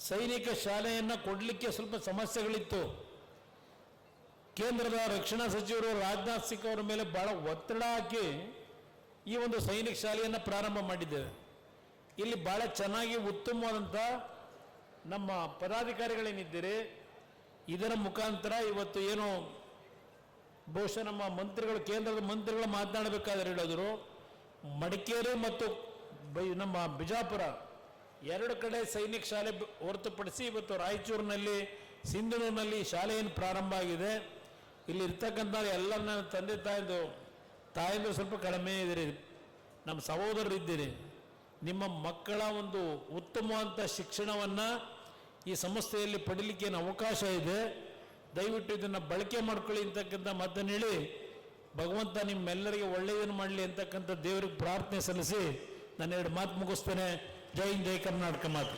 ಸೈನಿಕ ಶಾಲೆಯನ್ನು ಕೊಡಲಿಕ್ಕೆ ಸ್ವಲ್ಪ ಸಮಸ್ಯೆಗಳಿತ್ತು. ಕೇಂದ್ರದ ರಕ್ಷಣಾ ಸಚಿವರು ರಾಜನಾಥ್ ಸಿಂಗ್ ಅವರ ಮೇಲೆ ಭಾಳ ಒತ್ತಡ ಹಾಕಿ ಈ ಒಂದು ಸೈನಿಕ ಶಾಲೆಯನ್ನು ಪ್ರಾರಂಭ ಮಾಡಿದ್ದೇವೆ. ಇಲ್ಲಿ ಭಾಳ ಚೆನ್ನಾಗಿ ಉತ್ತಮವಾದಂಥ ನಮ್ಮ ಪದಾಧಿಕಾರಿಗಳೇನಿದ್ದೀರಿ, ಇದರ ಮುಖಾಂತರ ಇವತ್ತು ಏನು ಬಹುಶಃ ನಮ್ಮ ಮಂತ್ರಿಗಳು, ಕೇಂದ್ರದ ಮಂತ್ರಿಗಳು ಮಾತನಾಡಬೇಕಾದ್ರೆ ಹೇಳಿದ್ರು, ಮಡಿಕೇರಿ ಮತ್ತು ನಮ್ಮ ಬಿಜಾಪುರ ಎರಡು ಕಡೆ ಸೈನಿಕ ಶಾಲೆ ಹೊರತುಪಡಿಸಿ ಇವತ್ತು ರಾಯಚೂರಿನಲ್ಲಿ, ಸಿಂಧನೂರಿನಲ್ಲಿ ಶಾಲೆಯನ್ನು ಪ್ರಾರಂಭ ಆಗಿದೆ. ಇಲ್ಲಿ ಇರ್ತಕ್ಕಂಥ ಎಲ್ಲ ನನ್ನ ತಂದೆ ತಾಯಂದು ಸ್ವಲ್ಪ ಕಡಿಮೆ ಇದ್ದೀರಿ, ನಮ್ಮ ಸಹೋದರರು ಇದ್ದೀರಿ. ನಿಮ್ಮ ಮಕ್ಕಳ ಒಂದು ಉತ್ತಮವಾದಂಥ ಶಿಕ್ಷಣವನ್ನು ಈ ಸಂಸ್ಥೆಯಲ್ಲಿ ಪಡೀಲಿಕ್ಕೆ ಏನು ಅವಕಾಶ ಇದೆ, ದಯವಿಟ್ಟು ಇದನ್ನು ಬಳಕೆ ಮಾಡ್ಕೊಳ್ಳಿ ಅಂತಕ್ಕಂಥ ಮಾತನ್ನು ಹೇಳಿ, ಭಗವಂತ ನಿಮ್ಮೆಲ್ಲರಿಗೆ ಒಳ್ಳೆಯದನ್ನು ಮಾಡಲಿ ಅಂತಕ್ಕಂಥ ದೇವರಿಗೆ ಪ್ರಾರ್ಥನೆ ಸಲ್ಲಿಸಿ ನಾನು ಎರಡು ಮಾತು ಮುಗಿಸ್ತೇನೆ. ಜೈ ಹಿಂದ್, ಜೈ ಕರ್ನಾಟಕ ಮಾತು.